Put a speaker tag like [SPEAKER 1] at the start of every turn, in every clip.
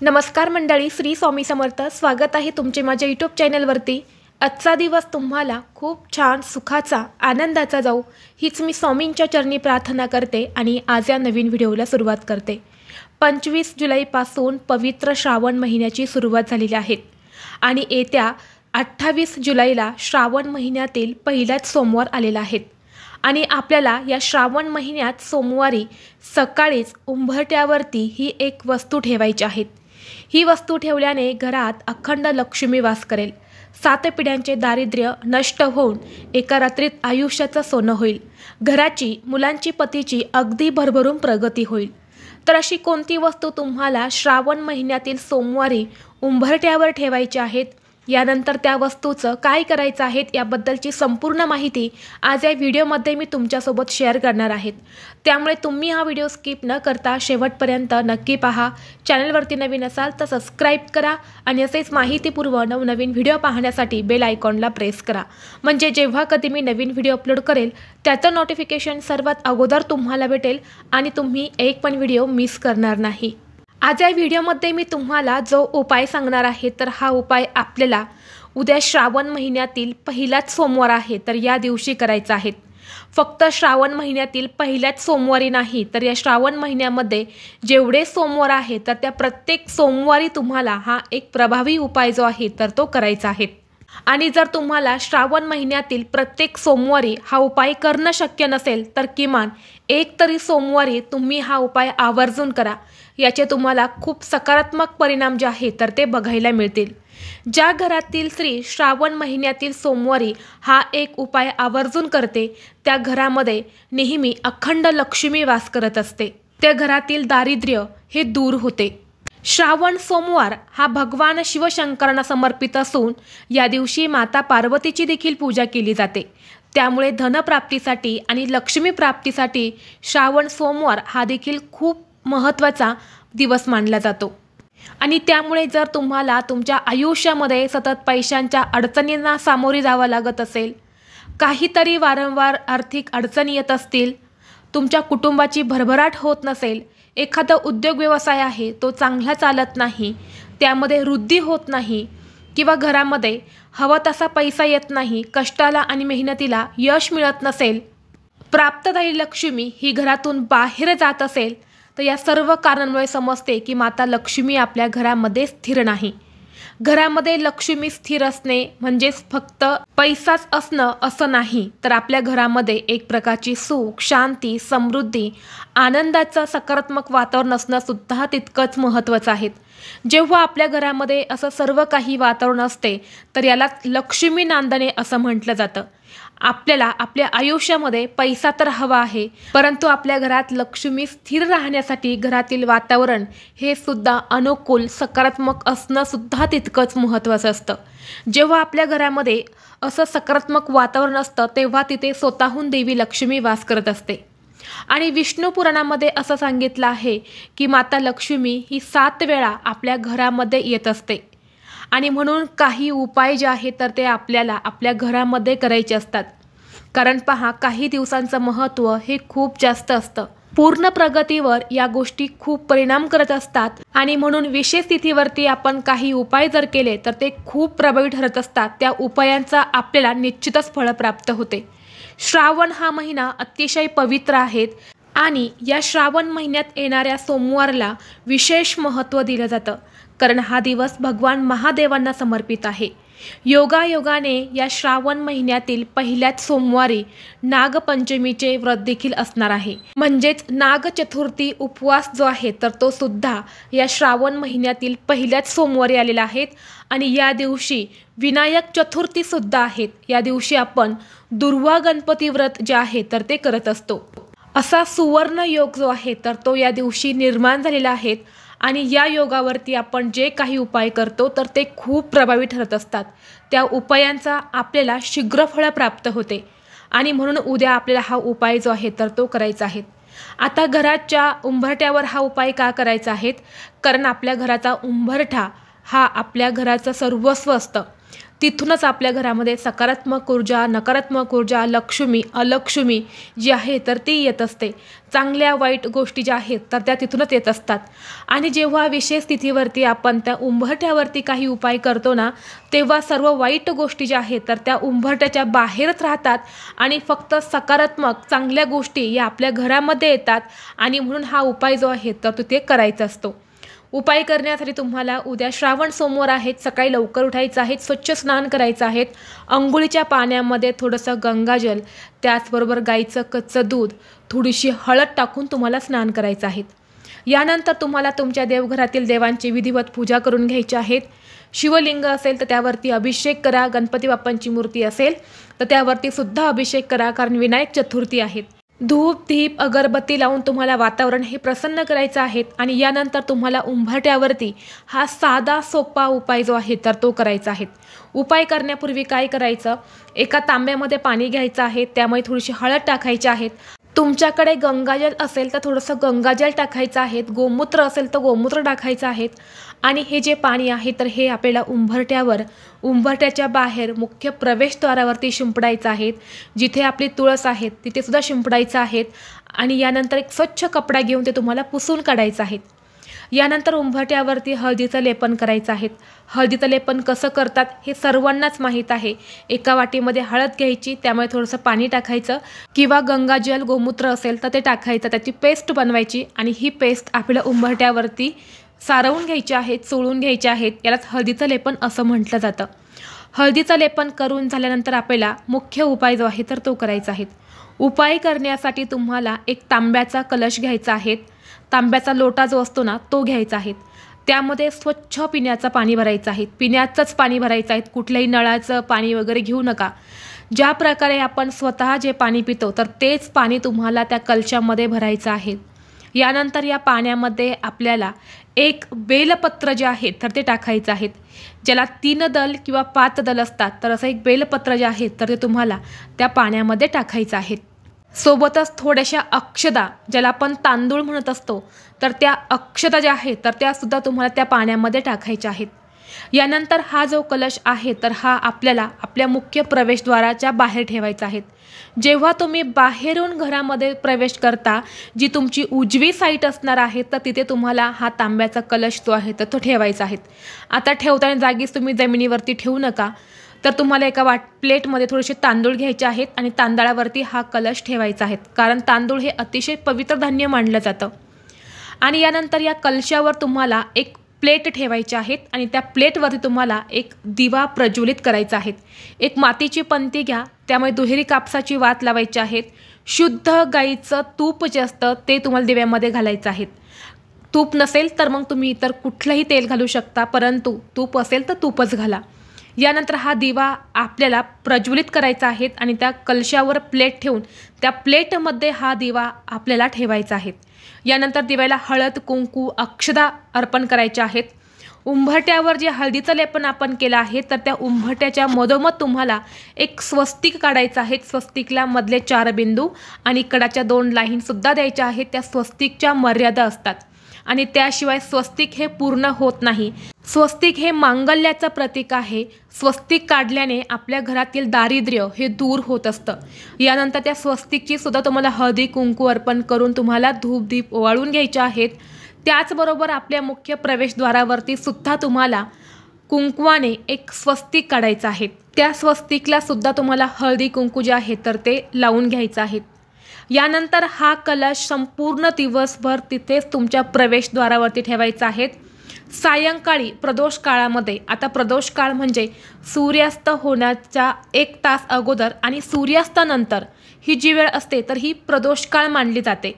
[SPEAKER 1] नमस्कार मंडळी, श्री स्वामी समर्थ. स्वागत आहे तुमचे माझ्या यूट्यूब चॅनलवरती. आजचा दिवस तुम्हाला खूप छान सुखाचा आनंदाचा जाऊ हीच मी स्वामींच्या चरणी प्रार्थना करते आणि आज या नवीन व्हिडिओला सुरुवात करते. 25 जुलैपासून पवित्र श्रावण महिन्याची सुरुवात झालेली आहे आणि येत्या 28 जुलैला श्रावण महिन्यातील पहिलाच सोमवार आलेला आहे आणि आपल्याला या श्रावण महिन्यात सोमवारी सकाळीच उंबरठ्यावरती ही एक वस्तू ठेवायची आहे. ही वस्तू ठेवल्याने घरात अखंड लक्ष्मी वास करेल. 7 पिढ्यांचे दारिद्र्य नष्ट होऊन एका रात्रीत आयुष्याचं सोनं होईल. घराची, मुलांची, पतीची अगदी भरभरून प्रगती होईल. तर अशी कोणती वस्तू तुम्हाला श्रावण महिन्यातील सोमवारी उंबरठ्यावर ठेवायची आहेत, यानंतर त्या वस्तूचं काय करायचं आहे याबद्दलची संपूर्ण माहिती आज या व्हिडिओमध्ये मी तुमच्यासोबत शेअर करणार आहे. त्यामुळे तुम्ही हा व्हिडिओ स्किप न करता शेवटपर्यंत नक्की पहा. चॅनलवरती नवीन असाल तर सबस्क्राईब करा आणि असेच माहितीपूर्व नवनवीन व्हिडिओ पाहण्यासाठी बेल आयकॉनला प्रेस करा, म्हणजे जेव्हा कधी मी नवीन व्हिडिओ अपलोड करेल त्याचं नोटिफिकेशन सर्वात अगोदर तुम्हाला भेटेल आणि तुम्ही एक पण व्हिडिओ मिस करणार नाही. आज या व्हिडिओमध्ये मी तुम्हाला जो उपाय सांगणार आहे तर हा उपाय आपल्याला उद्या श्रावण महिन्यातील पहिलाच सोमवार आहे तर या दिवशी करायचा आहे. फक्त श्रावण महिन्यातील पहिल्याच सोमवारी नाही तर या श्रावण महिन्यामध्ये जेवढे सोमवार आहे तर त्या प्रत्येक सोमवारी तुम्हाला हा एक प्रभावी उपाय जो आहे तर तो करायचा आहे. आणि जर तुम्हाला श्रावण महिन्यातील प्रत्येक सोमवारी हा उपाय करणं शक्य नसेल तर किमान एक तरी सोमवारी तुम्ही हा उपाय आवर्जून करा. याचे तुम्हाला खूप सकारात्मक परिणाम जे आहे तर ते बघायला मिळतील. ज्या घरातील स्त्री श्रावण महिन्यातील सोमवारी हा एक उपाय आवर्जून करते त्या घरामध्ये नेहमी अखंड लक्ष्मी वास करत असते. त्या घरातील दारिद्र्य हे दूर होते. श्रावण सोमवार हा भगवान शिवशंकरांना समर्पित असून या दिवशी माता पार्वतीची देखील पूजा केली जाते. त्यामुळे धनप्राप्तीसाठी आणि लक्ष्मी प्राप्तीसाठी श्रावण सोमवार हा देखील खूप महत्त्वाचा दिवस मानला जातो. आणि त्यामुळे जर तुम्हाला तुमच्या आयुष्यामध्ये सतत पैशांच्या अडचणींना सामोरे जावं लागत असेल, काहीतरी वारंवार आर्थिक अडचणी येत असतील, तुमच्या कुटुंबाची भरभराट होत नसेल, एखादा उद्योग व्यवसाय आहे तो चांगला चालत नाही, त्यामध्ये वृद्धी होत नाही किंवा घरामध्ये हवा तसा पैसा येत नाही, कष्टाला आणि मेहनतीला यश मिळत नसेल, प्राप्त झालेली लक्ष्मी ही घरातून बाहेर जात असेल तर या सर्व कारणांमुळे समजते की माता लक्ष्मी आपल्या घरामध्ये स्थिर नाही. घरामध्ये लक्ष्मी स्थिर असणे म्हणजेच फक्त पैसाच असणं असं नाही, तर आपल्या घरामध्ये एक प्रकारची सुख, शांती, समृद्धी, आनंदाचं सकारात्मक वातावरण असणं सुद्धा तितकंच महत्त्वाचं आहे. जेव्हा आपल्या घरामध्ये असं सर्व काही वातावरण असते तर याला लक्ष्मी नांदणे असं म्हटलं जातं. आपल्याला आपल्या आयुष्यामध्ये पैसा तर हवा आहे, परंतु आपल्या घरात लक्ष्मी स्थिर राहण्यासाठी घरातील वातावरण हे सुद्धा अनुकूल, सकारात्मक असणं सुद्धा तितकंच महत्त्वाचं असतं. जेव्हा आपल्या घरामध्ये असं सकारात्मक वातावरण असतं तेव्हा तिथे स्वतःहून देवी लक्ष्मी वास करत असते. आणि विष्णू पुराणामध्ये असं सांगितलं आहे की माता लक्ष्मी ही 7 वेळा आपल्या घरामध्ये येत असते. आणि म्हणून काही उपाय जे आहेत तर ते आपल्याला आपल्या घरामध्ये करायचे असतात. कारण पहा, काही दिवसांचं महत्त्व हे खूप जास्त असतं. पूर्ण प्रगतीवर या गोष्टी खूप परिणाम करत असतात आणि म्हणून विशेष तिथीवरती आपण काही उपाय जर केले तर ते खूप प्रभावी ठरत असतात. त्या उपायांचा आपल्याला निश्चितच फळ प्राप्त होते. श्रावण हा महिना अतिशय पवित्र आहे आणि या श्रावण महिन्यात येणाऱ्या सोमवारला विशेष महत्त्व दिलं जातं, कारण हा दिवस भगवान महादेवांना समर्पित आहे. योगायोगाने या श्रावण महिन्यातील पहिल्याच सोमवारी नागपंचमीचे व्रत देखील असणार आहे. म्हणजेच नागचतुर्थी उपवास जो आहे तर तो सुद्धा या श्रावण महिन्यातील पहिल्याच सोमवारी आलेला आहे. आणि या दिवशी विनायक चतुर्थी सुद्धा आहेत. या दिवशी आपण दुर्वा गणपती व्रत जे आहे तर ते करत असतो. असा सुवर्ण योग जो आहे तर तो या दिवशी निर्माण झालेला आहे आणि या योगावरती आपण जे काही उपाय करतो तर ते खूप प्रभावी ठरत असतात. त्या उपायांचा आपल्याला शीघ्र फळ प्राप्त होते आणि म्हणून उद्या आपल्याला हा उपाय जो आहे तर तो करायचा आहे. आता घराच्या उंबरठ्यावर हा उपाय का करायचा आहे, कारण आपल्या घराचा उंबरठा हा आपल्या घराचं सर्वस्व असतं. तिथूनच आपल्या घरामध्ये सकारात्मक ऊर्जा, नकारात्मक ऊर्जा, लक्ष्मी, अलक्ष्मी जी आहे तर ती येत असते. चांगल्या वाईट गोष्टी ज्या आहेत तर त्या तिथूनच येत असतात. आणि जेव्हा विशेष तिथीवरती आपण त्या उंबरठ्यावरती काही उपाय करतो ना, तेव्हा सर्व वाईट गोष्टी ज्या आहेत तर त्या उंबरठ्याच्या बाहेरच राहतात आणि फक्त सकारात्मक चांगल्या गोष्टी या आपल्या घरामध्ये येतात. आणि म्हणून हा उपाय जो आहे तर तो ते करायचा असतो. उपाय करण्यासाठी तुम्हाला उद्या श्रावण सोमवार आहेत, सकाळी लवकर उठायचं आहे, स्वच्छ स्नान करायचं आहे. अंघोळीच्या पाण्यामध्ये थोडंसं गंगाजल, त्याचबरोबर गाईचं कच्चं दूध, थोडीशी हळद टाकून तुम्हाला स्नान करायचं आहे. यानंतर तुम्हाला तुमच्या देवघरातील देवांची विधिवत पूजा करून घ्यायची आहेत. शिवलिंग असेल तर त्यावरती अभिषेक करा. गणपती बाप्पांची मूर्ती असेल तर त्यावरती सुद्धा अभिषेक करा, कारण विनायक चतुर्थी आहेत. धूप, दीप, अगरबत्ती लावून तुम्हाला वातावरण हे प्रसन्न करायचं आहे. आणि यानंतर तुम्हाला उंबरठ्यावरती हा साधा सोपा उपाय जो आहे तर तो करायचा आहे. उपाय करण्यापूर्वी काय करायचं, एका तांब्यामध्ये पाणी घ्यायचं आहे, त्यामध्ये थोडीशी हळद टाकायची आहे. तुमच्याकडे गंगाजल असेल तर थोडंसं गंगाजल टाकायचं आहे. गोमूत्र असेल तर गोमूत्र टाकायचं आहे. आणि हे जे पाणी आहे तर हे आपल्याला उंबरठ्याच्या बाहेर मुख्य प्रवेशद्वारावरती शिंपडायचं आहे. जिथे आपली तुळस आहे तिथे सुद्धा शिंपडायचं आहे. आणि यानंतर एक स्वच्छ कपडा घेऊन ते तुम्हाला पुसून काढायचं आहे. यानंतर उंबरठ्यावरती हळदीचं लेपन करायचं आहे. हळदीचं लेपन कसं करतात हे सर्वांनाच माहीत आहे. एका वाटीमध्ये हळद घ्यायची, त्यामुळे थोडंसं पाणी टाकायचं किंवा गंगाजल, गोमूत्र असेल तर ते टाकायचं, त्याची पेस्ट बनवायची. आणि ही पेस्ट आपल्याला उंबरठ्यावरती सारवून घ्यायची आहे, चोळून घ्यायची आहेत. यालाच हळदीचं लेपन असं म्हटलं जातं. हळदीचं लेपन करून झाल्यानंतर आपल्याला मुख्य उपाय जो आहे तर तो करायचा आहे. उपाय करण्यासाठी तुम्हाला एक तांब्याचा कलश घ्यायचा आहे. तांब्याचा लोटा जो असतो ना तो घ्यायचा आहे. त्यामध्ये स्वच्छ पिण्याचं पाणी भरायचं आहे. पिण्याचंच पाणी भरायचं आहे, कुठल्याही नळाचं पाणी वगैरे घेऊ नका. ज्या प्रकारे आपण स्वतः जे पाणी पितो तर तेच पाणी तुम्हाला त्या कलशामध्ये भरायचं आहे. यानंतर या पाण्यामध्ये आपल्याला एक बेलपत्र जे आहे तर ते टाकायचं आहे. ज्याला 3 दल किंवा 5 दल असतात तर असं एक बेलपत्र जे आहे तर ते तुम्हाला त्या पाण्यामध्ये टाकायचं आहे. सोबतच थोड्याशा अक्षदा, ज्याला आपण तांदूळ म्हणत असतो, तर त्या अक्षदा ज्या आहेत तर त्या सुद्धा तुम्हाला त्या पाण्यामध्ये टाकायच्या आहेत. यानंतर हा जो कलश आहे तर हा आपल्याला आपल्या मुख्य प्रवेशद्वाराच्या बाहेर ठेवायचा आहे. जेव्हा तुम्ही बाहेरून घरामध्ये प्रवेश करता, जी तुमची उजवी साईड असणार आहे तर तिथे तुम्हाला हा तांब्याचा कलश जो आहे तर तो ठेवायचा आहे. आता ठेवताना जागीच तुम्ही जमिनीवरती ठेवू नका, तर तुम्हाला एका प्लेटमध्ये थोडेसे तांदूळ घ्यायचे आहेत आणि तांदळावरती हा कलश ठेवायचा आहे, कारण तांदूळ हे अतिशय पवित्र धान्य मानलं जातं. आणि यानंतर या कलशावर तुम्हाला एक प्लेट ठेवायची आहेत आणि त्या प्लेटवरती तुम्हाला एक दिवा प्रज्वलित करायचा आहे. एक मातीची पंती घ्या, त्यामुळे दुहेरी कापसाची वात लावायची आहेत. शुद्ध गाईचं तूप जे असतं ते तुम्हाला दिव्यामध्ये घालायचं आहे. तूप नसेल तर मग तुम्ही इतर कुठलंही तेल घालू शकता, परंतु तूप असेल तर तूपच घाला. यानंतर हा दिवा आपल्याला प्रज्वलित करायचा आहे आणि त्या कलशावर प्लेट ठेवून त्या प्लेटमध्ये हा दिवा आपल्याला ठेवायचा आहे. यानंतर दिव्याला हळद, कुंकू, अक्षदा अर्पण करायच्या आहेत. उंबरठ्यावर जे हळदीचं लेपन आपण केलं आहे तर त्या उंबरठ्याच्या मधोमध तुम्हाला एक स्वस्तिक काढायचं आहे. स्वस्तिकला मधले 4 बिंदू आणि कडाच्या 2 लाईनसुद्धा द्यायच्या आहेत. त्या स्वस्तिकच्या मर्यादा असतात आणि त्याशिवाय स्वस्तिक हे पूर्ण होत नाही. स्वस्तिक हे मांगल्याचं प्रतीक आहे. स्वस्तिक काढल्याने आपल्या घरातील दारिद्र्य हे दूर होत असतं. यानंतर त्या स्वस्तिकची सुद्धा तुम्हाला हळदी कुंकू अर्पण करून तुम्हाला धूप दीप ओवाळून घ्यायचे आहेत. त्याचबरोबर आपल्या मुख्य प्रवेशद्वारावरती सुद्धा तुम्हाला कुंकवाने एक स्वस्तिक काढायचं आहे. त्या स्वस्तिकला सुद्धा तुम्हाला हळदी कुंकू जे आहे तर ते लावून घ्यायचं आहे. यानंतर हा कलश संपूर्ण दिवसभर तिथेच तुमच्या प्रवेशद्वारावरती ठेवायचा आहे. सायंकाळी प्रदोष काळामध्ये, आता प्रदोष काळ म्हणजे सूर्यास्त होण्याच्या 1 तास अगोदर आणि सूर्यास्तानंतर ही जी वेळ असते तर ही प्रदोष काळ मानली जाते.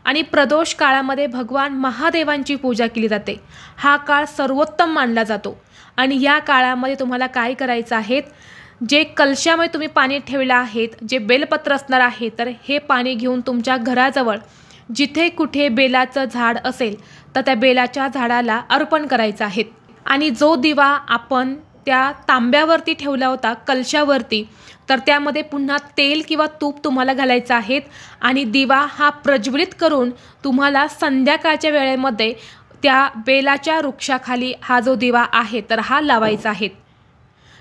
[SPEAKER 1] आणि प्रदोष काळामध्ये भगवान महादेवांची पूजा केली जाते. हा काळ सर्वोत्तम मानला जातो. आणि या काळामध्ये तुम्हाला काय करायचं आहे, जे कलशामध्ये तुम्ही पाणी ठेवलं आहे, जे बेलपत्र असणार आहे, तर हे पाणी घेऊन तुमच्या घराजवळ जिथे कुठे बेलाचं झाड असेल तर त्या बेलाच्या झाडाला अर्पण करायचं आहे. आणि जो दिवा आपण त्या तांब्यावरती ठेवला होता कलशावरती, तर त्यामध्ये पुन्हा तेल किंवा तूप तुम्हाला घालायचं आहे आणि दिवा हा प्रज्वलित करून तुम्हाला संध्याकाळच्या वेळेमध्ये त्या बेलाच्या वृक्षाखाली हा जो दिवा आहे तर हा लावायचा आहे.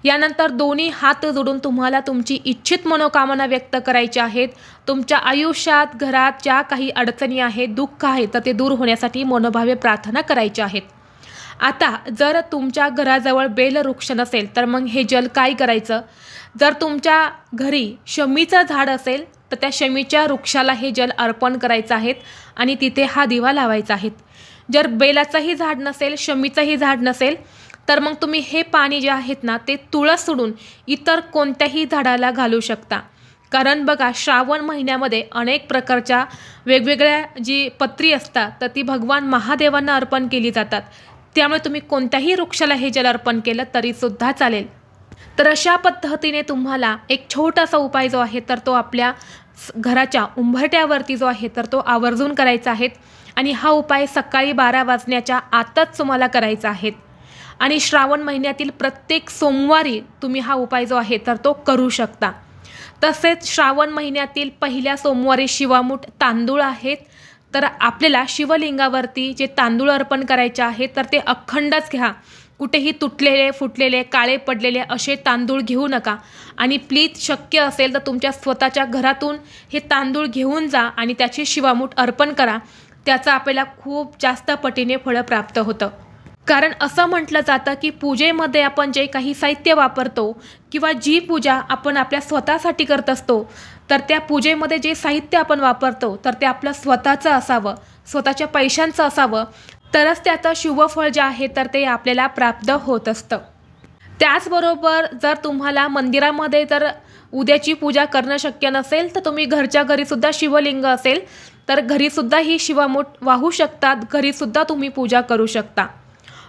[SPEAKER 1] यानंतर दोन्ही हात जोडून तुम्हाला तुमची इच्छित मनोकामना व्यक्त करायची आहेत। तुमच्या आयुष्यात घरात ज्या काही अडचणी आहेत, दुःख आहे, तर ते दूर होण्यासाठी मनोभावे प्रार्थना करायची आहेत। आता जर तुमच्या घराजवळ बेलवृक्ष नसेल तर मग हे जल काय करायचं? जर तुमच्या घरी शमीचं झाड असेल तर त्या शमीच्या वृक्षाला हे जल अर्पण करायचं आहे आणि तिथे हा दिवा लावायचा आहे। जर बेलाचंही झाड नसेल, शमीचंही झाड नसेल तर मग तुम्ही हे पाणी जे आहेत ना ते तुळस सोडून इतर कोणत्याही झाडाला घालू शकता। कारण बघा, श्रावण महिन्यामध्ये अनेक प्रकारच्या वेगवेगळ्या जी पत्री असतात तर ती भगवान महादेवांना अर्पण केली जातात। त्यामुळे तुम्ही कोणत्याही वृक्षाला हे जल अर्पण केलं तरीसुद्धा चालेल। तर अशा पद्धतीने तुम्हाला एक छोटासा उपाय जो आहे तर तो आपल्या घराच्या उंबरठ्यावरती जो आहे तर तो आवर्जून करायचा आहे आणि हा उपाय सकाळी 12 वाजण्याच्या आतच तुम्हाला करायचा आहे आणि श्रावण महिन्यातील प्रत्येक सोमवारी तुम्ही हा उपाय जो आहे तर तो करू शकता। तसेच श्रावण महिन्यातील पहिल्या सोमवारी शिवामूठ तांदूळ आहेत, तर आपल्याला शिवलिंगावरती जे तांदूळ अर्पण करायचे आहे तर ते अखंडच घ्या। कुठेही तुटलेले, फुटलेले, काळे पडलेले असे तांदूळ घेऊ नका आणि प्लीज शक्य असेल तर तुमच्या स्वतःच्या घरातून हे तांदूळ घेऊन जा आणि त्याची शिवामूठ अर्पण करा। त्याचा आपल्याला खूप जास्त पटीने फळ प्राप्त होतं। कारण असं म्हटलं जातं की पूजेमध्ये आपण जे काही साहित्य वापरतो किंवा जी पूजा आपण आपल्या स्वतःसाठी करत असतो तर त्या पूजेमध्ये जे साहित्य आपण वापरतो तर ते आपलं स्वतःचं असावं, स्वतःच्या पैशांचं असावं, तरच त्याचं शुभफळ जे आहे तर ते आपल्याला प्राप्त होत असतं। त्याचबरोबर जर तुम्हाला मंदिरामध्ये जर उद्याची पूजा करणं शक्य नसेल तर तुम्ही घरच्या घरीसुद्धा शिवलिंग असेल तर घरीसुद्धा ही शिवामूठ वाहू शकतात, घरीसुद्धा तुम्ही पूजा करू शकता।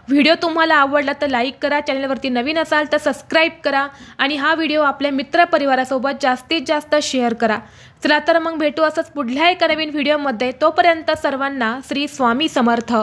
[SPEAKER 1] व्हिडिओ तुम्हाला आवडला तर लाईक करा, चॅनलवरती नवीन असाल तर सबस्क्राईब करा आणि हा व्हिडिओ आपल्या मित्रपरिवारासोबत जास्तीत जास्त शेअर करा। चला तर मग भेटू असंच पुढल्या एका नवीन व्हिडिओमध्ये। तोपर्यंत सर्वांना श्री स्वामी समर्थ।